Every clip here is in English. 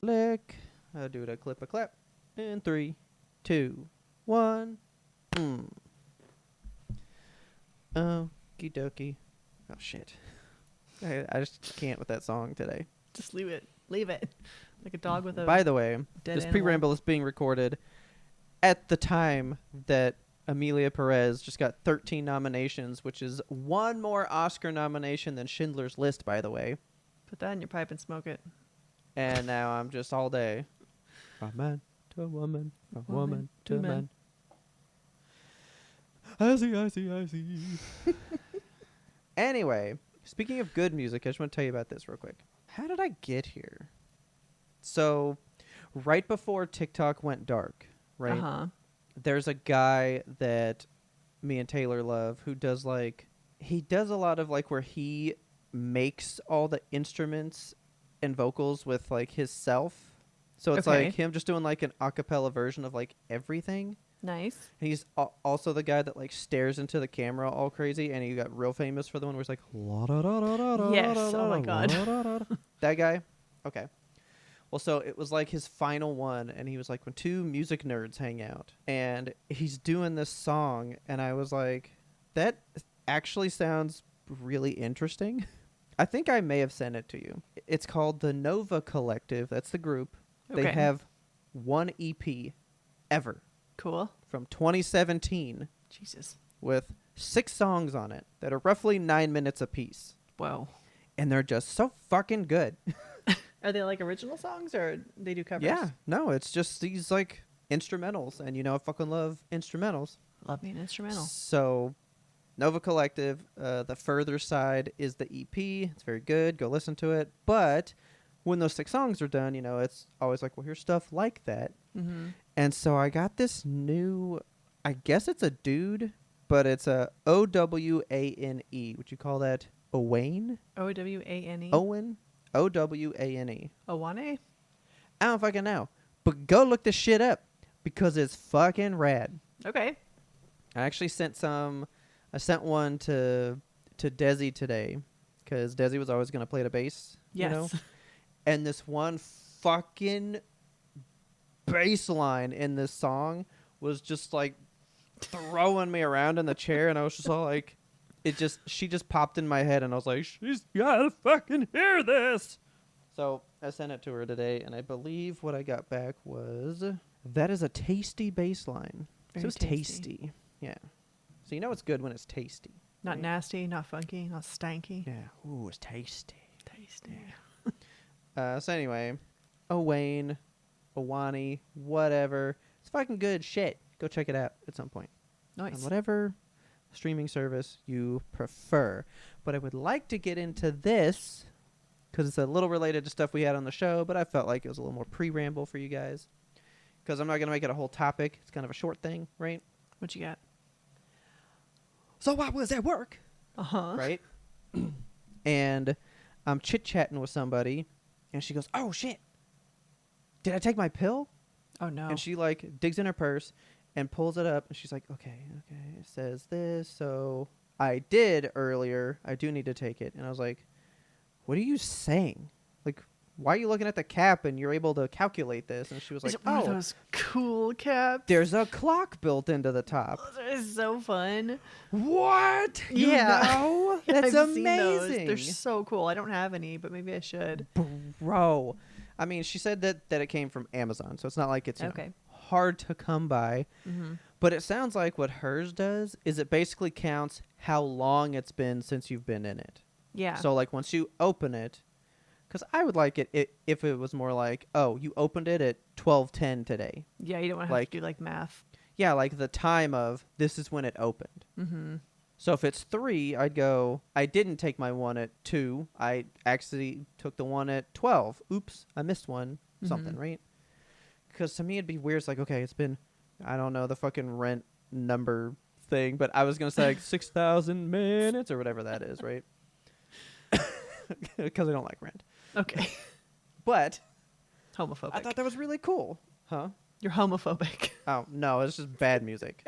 Lick. I'll do it a clip a clap. In 3, 2, 1. Okie dokie. Oh shit. I just can't with that song today. Just leave it. Leave it. Like a dog with a By the way, dead this animal. pre-ramble is being recorded at the time that Amelia Perez just got 13 nominations, which is one more Oscar nomination than Schindler's List, by the way. Put that in your pipe and smoke it. And now I'm just all day. From man to woman, from woman to man. I see. Anyway, speaking of good music, I just want to tell you about this real quick. How did I get here? So, right before TikTok went dark, right? Uh-huh. There's a guy that me and Taylor love who does he does a lot of where he makes all the instruments and vocals with his self. So it's Okay. him just doing an a cappella version of everything. Nice. And he's also the guy that stares into the camera all crazy, and he got real famous for the one where he's like, Yes. Oh my God. That guy? Okay. Well, so it was his final one, and he was when two music nerds hang out, and he's doing this song, and I was like, that actually sounds really interesting. I think I may have sent it to you. It's called the Nova Collective. That's the group. Okay. They have one EP ever Cool. from 2017 Jesus. with 6 songs on it that are roughly 9 minutes apiece. Whoa. And they're just so fucking good. Are they original songs or they do covers? Yeah, no, it's just these instrumentals, and I fucking love instrumentals. Love me an instrumental. So, Nova Collective, the further side is the EP. It's very good. Go listen to it. But when those 6 songs are done, it's always well, here's stuff like that. Mm-hmm. And so I got this new, I guess it's a dude, but it's a Owane. Would you call that Owane? Owane. Owen? Owane. Owane? I don't fucking know. But go look this shit up because it's fucking rad. Okay. I actually sent one to Desi today because Desi was always going to play the bass. Yes. And this one fucking bass line in this song was just throwing me around in the chair, and I was just all she just popped in my head, and I was like, she's gotta fucking hear this. So I sent it to her today, and I believe what I got back was, that is a tasty bass line. So Very it's tasty. Yeah. So it's good when it's tasty. Not right? nasty, not funky, not stanky. Yeah. Ooh, it's tasty. Tasty. So anyway, Owane, whatever. It's fucking good shit. Go check it out at some point. Nice. On whatever streaming service you prefer. But I would like to get into this because it's a little related to stuff we had on the show, but I felt like it was a little more pre-ramble for you guys because I'm not going to make it a whole topic. It's kind of a short thing, right? What you got? So I was at work, Uh-huh. right? And I'm chit-chatting with somebody, and she goes, oh, shit. Did I take my pill? Oh, no. And she digs in her purse and pulls it up, and she's like, okay, it says this. So I did earlier. I do need to take it. And I was like, what are you saying? Why are you looking at the cap and you're able to calculate this? And she was like, Is it one of those cool caps? there's a clock built into the top. Those are so fun. What? Yeah. You know? That's I've seen those. amazing. They're so cool. I don't have any, but maybe I should. Bro. I mean, she said that it came from Amazon, so it's not like it's Okay. hard to come by. Mm-hmm. But it sounds like what hers does is it basically counts how long it's been since you've been in it. Yeah. So once you open it, because I would like it if it was more oh, you opened it at 12:10 today. Yeah, you don't want to have to do math. Yeah, the time of this is when it opened. Mm-hmm. So if it's 3, I'd go, I didn't take my one at 2. I actually took the one at 12. Oops, I missed one. Something, right? Because to me it'd be weird. It's okay, it's been, I don't know, the fucking rent number thing, but I was going to say 6,000 minutes or whatever that is, right? Because I don't like rent. Okay. But Homophobic. I thought that was really cool. Huh? You're homophobic. Oh, no, it's just bad music.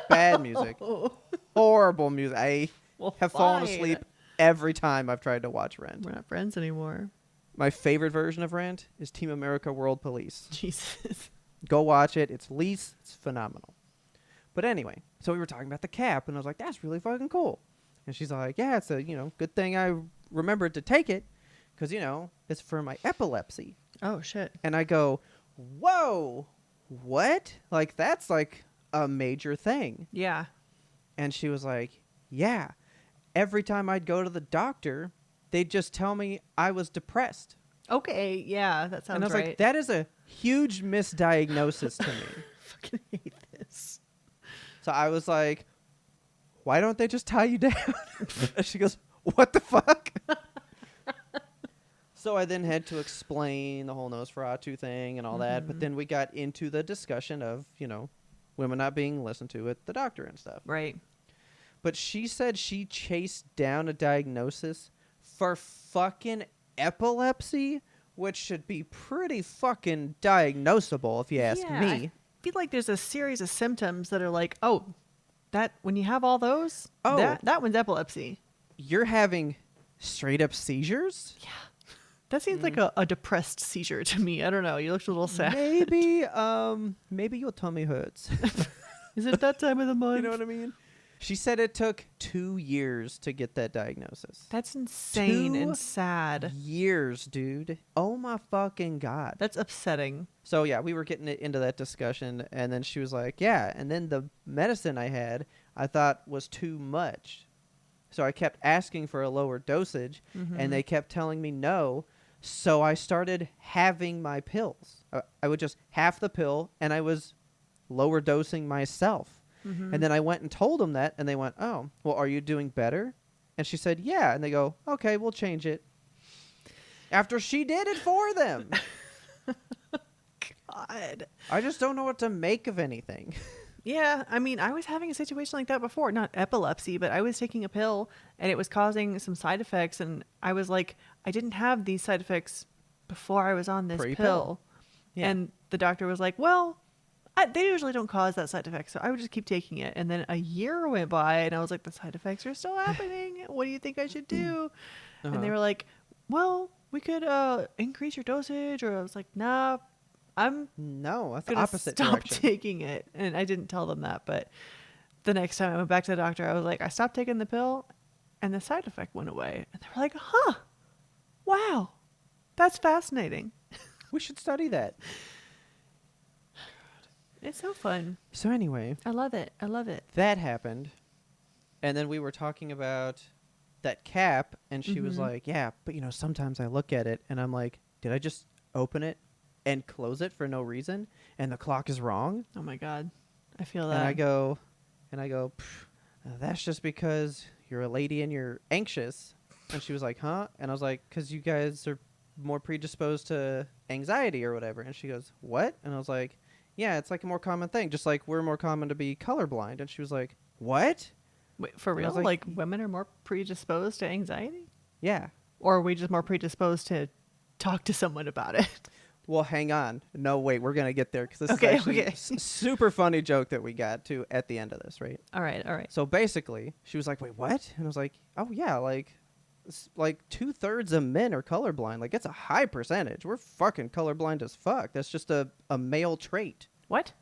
Bad music. Oh. Horrible music. Well, have fallen fine. asleep every time I've tried to watch Rent. We're not friends anymore. My favorite version of Rent is Team America World Police. Jesus. Go watch it. It's Lise. It's phenomenal. But anyway, so we were talking about the cap, and I was like, that's really fucking cool. And she's like, yeah, it's a, good thing I remembered to take it because, it's for my epilepsy. Oh, shit. And I go, whoa, what? Like, that's like a major thing. Yeah. And she was like, yeah. Every time I'd go to the doctor, they'd just tell me I was depressed. Okay, yeah, that sounds right. And I was like, that is a huge misdiagnosis to me. I fucking hate this. So I was like, why don't they just tie you down? And she goes, what the fuck? So I then had to explain the whole Nosferatu thing and all that. But then we got into the discussion of, women not being listened to at the doctor and stuff. Right. But she said she chased down a diagnosis for fucking epilepsy, which should be pretty fucking diagnosable if you ask me. I feel like there's a series of symptoms that are like, oh, that when you have all those, that one's epilepsy. You're having straight up seizures? Yeah. That seems like a depressed seizure to me. I don't know. You looked a little sad. Maybe your tummy hurts. Is it that time of the month? You know what I mean? She said it took 2 years to get that diagnosis. That's insane 2 and sad. years, dude. Oh my fucking God. That's upsetting. So yeah, we were getting into that discussion, and then she was like, yeah, and then the medicine I had, I thought was too much. So I kept asking for a lower dosage, and they kept telling me no. So I started halving my pills. I would just half the pill, and I was lower dosing myself. And then I went and told them that, and they went, oh, well, are you doing better? And she said, yeah. And they go, okay, we'll change it. After she did it for them. God. I just don't know what to make of anything. Yeah, I mean, I was having a situation like that before. Not epilepsy, but I was taking a pill, and it was causing some side effects, and I was like, I didn't have these side effects before I was on this pill. Yeah. And the doctor was like, well, they usually don't cause that side effect, so I would just keep taking it. And then a year went by, and I was like, the side effects are still happening. What do you think I should do? And they were like, well, we could increase your dosage. Or I was like, nah, I'm that's gonna the opposite stop direction. taking it. And I didn't tell them that, but the next time I went back to the doctor, I was like, I stopped taking the pill, and the side effect went away. And they were like, huh, wow, that's fascinating. We should study that. It's so fun. So anyway, I love it. I love it. that happened, and then we were talking about that cap, and she was like, yeah, but sometimes I look at it, and I'm like, did I just open it and close it for no reason, and the clock is wrong? Oh my God. I feel that. And I go, that's just because you're a lady and you're anxious. And she was like, huh? And I was like, because you guys are more predisposed to anxiety or whatever. And she goes, what? And I was like, yeah, it's like a more common thing, just like we're more common to be colorblind. And she was like, what? Wait, for real? Like women are more predisposed to anxiety? Yeah. Or are we just more predisposed to talk to someone about it? Well, hang on. No, wait, we're going to get there because this is actually a super funny joke that we got to at the end of this, right? All right. So basically, she was like, wait, what? And I was like, oh, yeah, like 2/3 of men are colorblind. Like, it's a high percentage. We're fucking colorblind as fuck. That's just a male trait. What?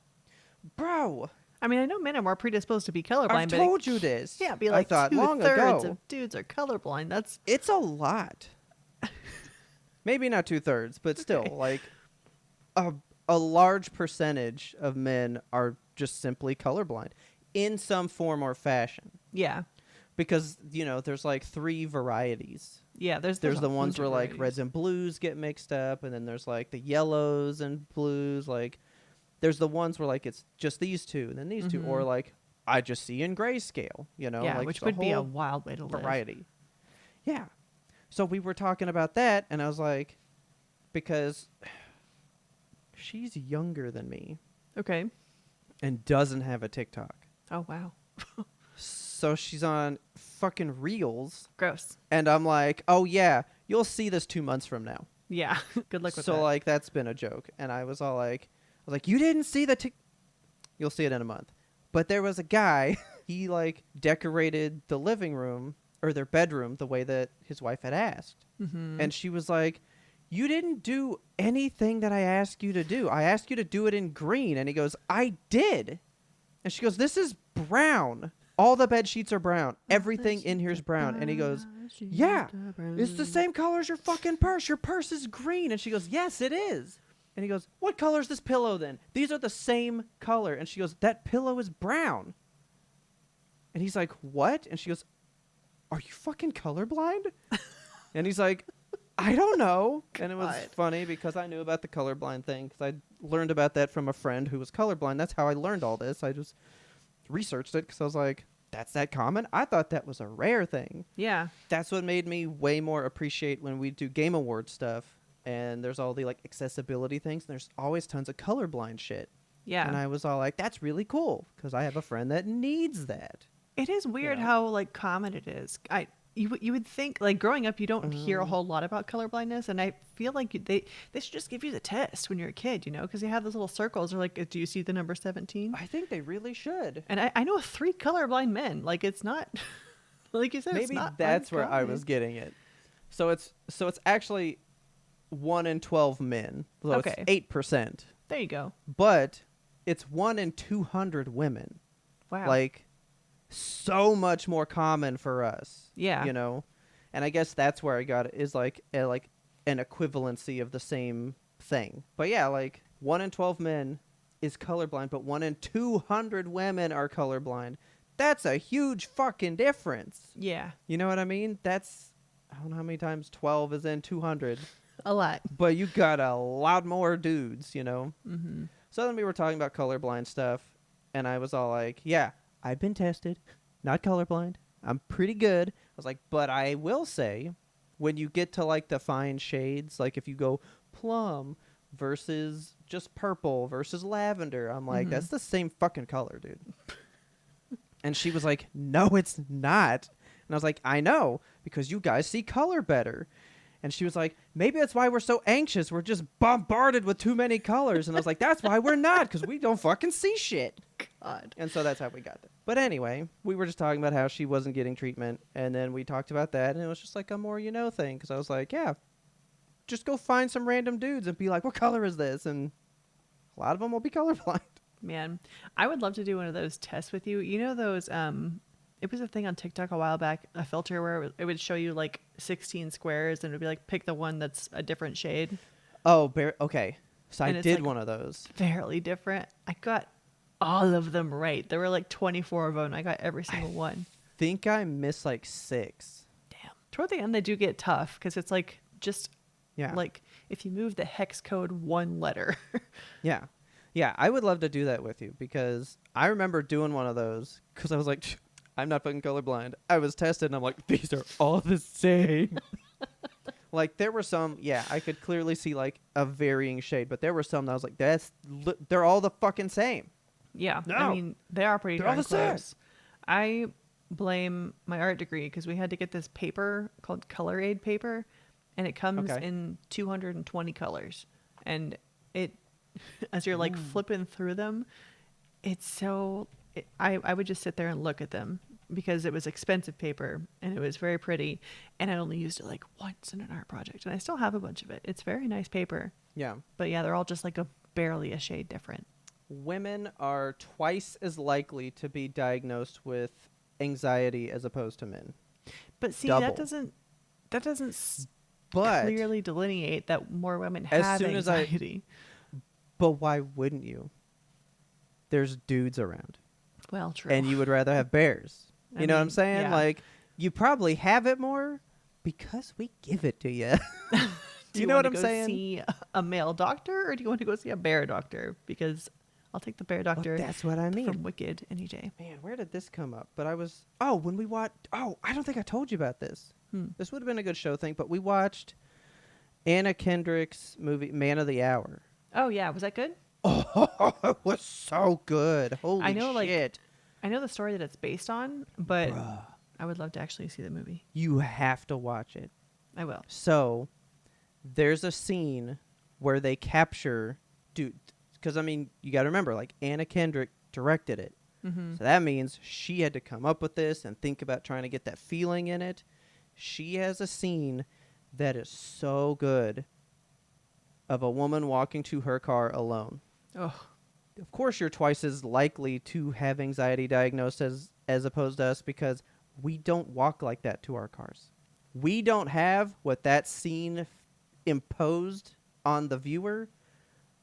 Bro. I mean, I know men are more predisposed to be colorblind. I've told you this. Yeah, be like, I thought long ago. 2/3 of dudes are colorblind. It's a lot. Maybe not 2/3, but still, like a large percentage of men are just simply colorblind in some form or fashion. Yeah. Because, there's like 3 varieties. Yeah, there's the ones where like reds and blues get mixed up, and then there's like the yellows and blues. Like, there's the ones where like it's just these 2 and then these 2, or like I just see in grayscale. Yeah, like which would be a wild way to live. Variety. Yeah. So we were talking about that, and I was like, because she's younger than me. Okay. And doesn't have a TikTok. Oh, wow. So she's on fucking Reels. Gross. And I'm like, oh, yeah, you'll see this 2 months from now. Yeah. Good luck with that. So, like, that's been a joke. And I was all like, you didn't see the You'll see it in a month. But there was a guy, he, like, decorated the living room or their bedroom the way that his wife had asked. And she was like, you didn't do anything that I asked you to do. I asked you to do it in green. And he goes, I did. And she goes, this is brown. All the bed sheets are brown. Everything in here is brown. And he goes, yeah, it's the same color as your fucking purse. Your purse is green. And she goes, yes, it is. And he goes, what color is this pillow then? These are the same color. And she goes, that pillow is brown. And he's like, what? And she goes, are you fucking colorblind? And he's like, I don't know. And it was funny because I knew about the colorblind thing because I learned about that from a friend who was colorblind. That's how I learned all this. I just researched it because I was like, that's that common? I thought that was a rare thing. Yeah. That's what made me way more appreciate when we do Game Award stuff and there's all the like accessibility things. And there's always tons of colorblind shit. Yeah. And I was all like, that's really cool because I have a friend that needs that. It is weird how like common it is. You would think like growing up you don't hear a whole lot about colorblindness, and I feel like they should just give you the test when you're a kid, you know, because they have those little circles. They're like, do you see the number 17? I think they really should. And I know 3 colorblind men. Like it's not like you said. Maybe it's not that's uncommon. where I was getting it. So it's actually 1 in 12 men. So Okay. it's 8%. There you go. But it's 1 in 200 women. Wow. Like so much more common for us. Yeah. You know? And I guess that's where I got it, is like an equivalency of the same thing. But yeah, like 1 in 12 men is colorblind, but 1 in 200 women are colorblind. That's a huge fucking difference. Yeah. You know what I mean? That's, I don't know how many times 12 is in 200. A lot. But you got a lot more dudes, you know? Mm-hmm. So then we were talking about colorblind stuff, and I was all like, yeah, I've been tested, not colorblind. I'm pretty good. I was like, but I will say, when you get to like the fine shades, like if you go plum versus just purple versus lavender, I'm like, that's the same fucking color, dude. And she was like, no, it's not. And I was like, I know, because you guys see color better. And she was like, maybe that's why we're so anxious. We're just bombarded with too many colors. And I was like, that's why we're not, because we don't fucking see shit. God. And so that's how we got there. But anyway, we were just talking about how she wasn't getting treatment. And then we talked about that. And it was just like a more you know thing. Because I was like, yeah, just go find some random dudes and be like, what color is this? And a lot of them will be colorblind. Man, I would love to do one of those tests with you. You know those, it was a thing on TikTok a while back, a filter where it would show you like 16 squares and it would be like, pick the one that's a different shade. Oh, okay. So And I it's did like one of those. Fairly different. I got all of them right. There were like 24 of them. And I got every single one. Think I missed like 6. Damn. Toward the end, they do get tough because it's like just Yeah. like if you move the hex code 1 letter. Yeah. Yeah, I would love to do that with you because I remember doing one of those because I was like, I'm not fucking colorblind. I was tested and I'm like, these are all the same. Like there were some, yeah, I could clearly see like a varying shade, but there were some that I was like, they're all the fucking same. Yeah. No. I mean, they are pretty They're all darn the same. close. I blame my art degree because we had to get this paper called Color Aid paper, and it comes Okay. in 220 colors. And it, as you're like flipping through them, it's so, I would just sit there and look at them because it was expensive paper and it was very pretty. And I only used it like once in an art project. And I still have a bunch of it. It's very nice paper. Yeah. But yeah, they're all just like barely a shade different. Women are twice as likely to be diagnosed with anxiety as opposed to men. But see, Double. that doesn't But clearly delineate that more women as have soon as anxiety. but why wouldn't you? There's dudes around. Well, true. And you would rather have bears. You know what I'm mean, saying? yeah. Like, you probably have it more because we give it to you. Do you know what want I'm to go saying? See a male doctor, or do you want to go see a bear doctor? Because I'll take the bear doctor. That's what I mean. From Wicked any day. Man, where did this come up? But when we watched, I don't think I told you about this. This would have been a good show thing, but we watched Anna Kendrick's movie, Man of the Hour. Oh yeah, was that good? Oh, it was so good. Holy I know, shit. I know the story that it's based on, but Bruh. I would love to actually see the movie. You have to watch it. I will. So, there's a scene where they capture, dude, because I mean, you got to remember, like Anna Kendrick directed it. Mm-hmm. So that means she had to come up with this and think about trying to get that feeling in it. She has a scene that is so good of a woman walking to her car alone. Oh, Of course, you're twice as likely to have anxiety diagnosed as opposed to us because we don't walk like that to our cars. We don't have what that scene imposed on the viewer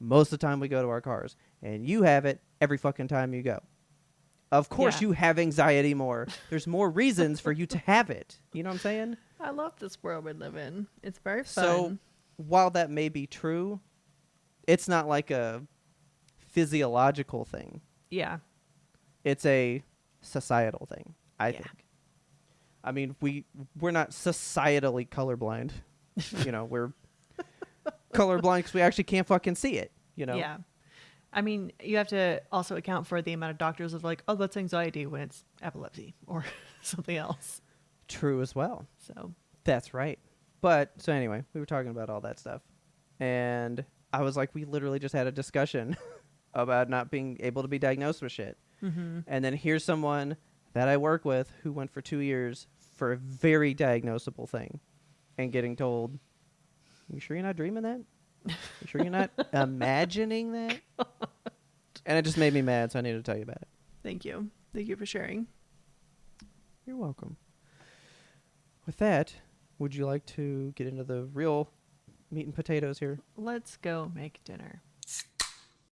most of the time we go to our cars. And you have it every fucking time you go. Of course you have anxiety more. There's more reasons for you to have it. You know what I'm saying? I love this world we live in. It's very fun. So while that may be true, it's not like a physiological thing. Yeah. It's a societal thing, I think. I mean, we're not societally colorblind. You know, we're colorblind because we actually can't fucking see it, you know? Yeah. I mean, you have to also account for the amount of doctors of like, oh, that's anxiety when it's epilepsy or something else. True as well. So that's right. But so anyway, we were talking about all that stuff. And I was like, we literally just had a discussion about not being able to be diagnosed with shit. mm-hmm. And then here's someone that I work with who went for 2 years for a very diagnosable thing and getting told, you sure you're not dreaming that? You sure you're not imagining that? And it just made me mad, so I needed to tell you about it. Thank you. Thank you for sharing. You're welcome. With that, would you like to get into the real meat and potatoes here? Let's go make dinner.